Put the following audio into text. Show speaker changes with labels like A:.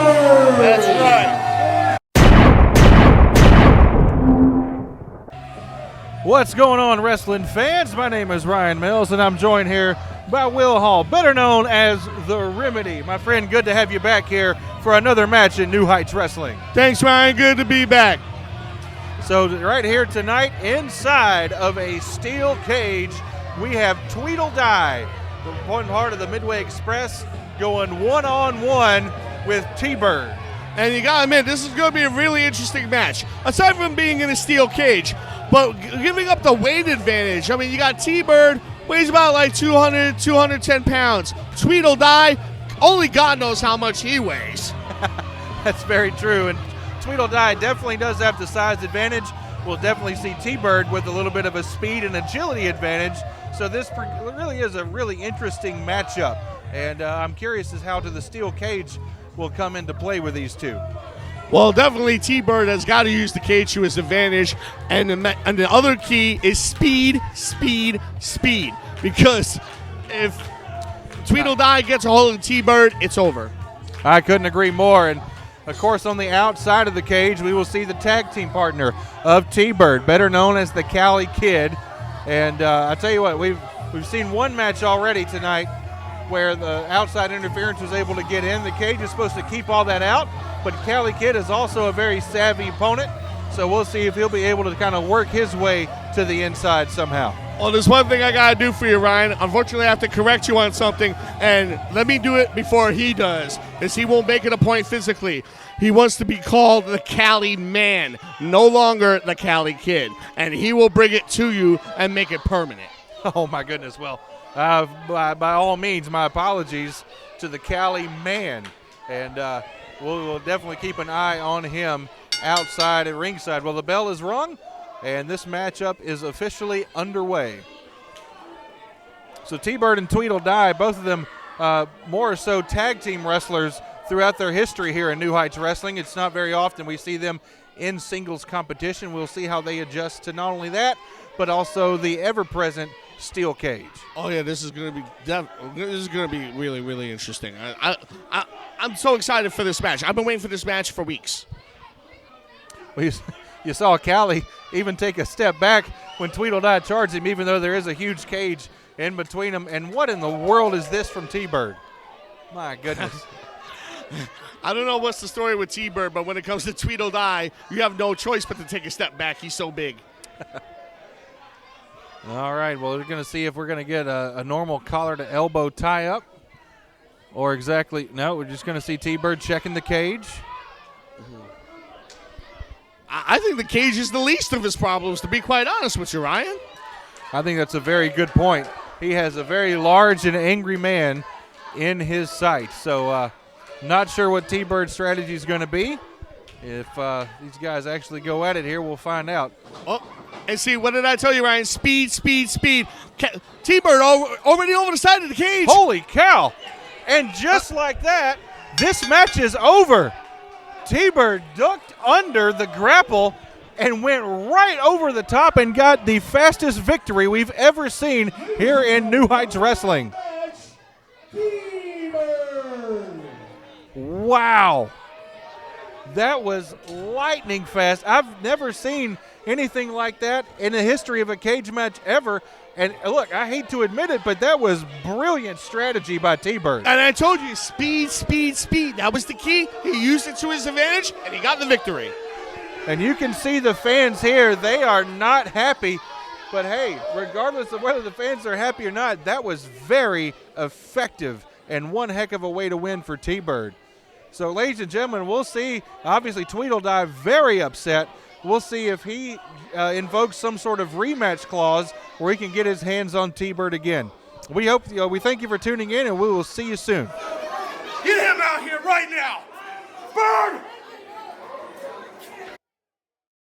A: That's right.
B: What's going on, wrestling fans? My name is Ryan Mills, and I'm joined here by Will Hall, better known as The Remedy. My friend, good to have you back here for another match in New Heights Wrestling.
A: Thanks, Ryan. Good to be back.
B: So right here tonight, inside of a steel cage, we have Tweedle Die, the one part of the Midway Express, going one-on-one with T-Bird.
A: And you gotta admit, this is gonna be a really interesting match. Aside from being in a steel cage, but giving up the weight advantage. I mean, you got T-Bird, weighs about like 200, 210 pounds. Tweedle Die, only God knows how much he weighs.
B: That's very true, and Tweedle Die definitely does have the size advantage. We'll definitely see T-Bird with a little bit of a speed and agility advantage. So this really is a really interesting matchup, and I'm curious as how to the steel cage will come into play with these two.
A: Well, definitely T-Bird has got to use the cage to his advantage, and the other key is speed, speed, speed. Because if Tweedle Die gets a hold of T-Bird, it's over.
B: I couldn't agree more. And of course, on the outside of the cage, we will see the tag team partner of T-Bird, better known as the Cali Kid. And I tell you what, we've seen one match already tonight where the outside interference was able to get in. The cage is supposed to keep all that out, but Cali Kid is also a very savvy opponent, so we'll see if he'll be able to kind of work his way to the inside somehow.
A: Well, there's one thing I got to do for you, Ryan. Unfortunately, I have to correct you on something, and let me do it before he does, because he won't make it a point physically. He wants to be called the Cali Man, no longer the Cali Kid, and he will bring it to you and make it permanent.
B: Oh, my goodness. Well, by all means, my apologies to the Cali Man, and we'll definitely keep an eye on him outside at ringside. Well, the bell is rung, and this matchup is officially underway. So T-Bird and Tweedle Die, both of them more or so tag team wrestlers throughout their history here in New Heights Wrestling. It's not very often we see them in singles competition. We'll see how they adjust to not only that, but also the ever-present steel cage.
A: Oh yeah, this is going to be really, really interesting. I'm so excited for this match. I've been waiting for this match for weeks.
B: Well, you saw Cali even take a step back when Tweedle Die charged him, even though there is a huge cage in between them. And what in the world is this from T-Bird? My goodness.
A: I don't know what's the story with T-Bird, but when it comes to Tweedle Die, you have no choice but to take a step back. He's so big.
B: All right, well, we're going to see if we're going to get a normal collar to elbow tie up, or exactly, no, we're just going to see T-Bird checking the cage.
A: I think the cage is the least of his problems, to be quite honest with you, Ryan.
B: I think that's a very good point. He has a very large and angry man in his sight, so not sure what T-Bird's strategy is going to be. If these guys actually go at it here, we'll find out.
A: Oh. And see, what did I tell you, Ryan? Speed, speed, speed. T-Bird already over the side of the cage.
B: Holy cow. And just like that, this match is over. T-Bird ducked under the grapple and went right over the top and got the fastest victory we've ever seen here in New Heights Wrestling. Wow. That was lightning fast. I've never seen anything like that in the history of a cage match ever. And look, I hate to admit it, but that was brilliant strategy by T-Bird.
A: And I told you, speed, speed, speed. That was the key. He used it to his advantage, and he got the victory.
B: And you can see the fans here. They are not happy. But, hey, regardless of whether the fans are happy or not, that was very effective and one heck of a way to win for T-Bird. So, ladies and gentlemen, we'll see. Obviously, Tweedle Die very upset. We'll see if he invokes some sort of rematch clause where he can get his hands on T-Bird again. We thank you for tuning in, and we will see you soon.
C: Get him out here right now.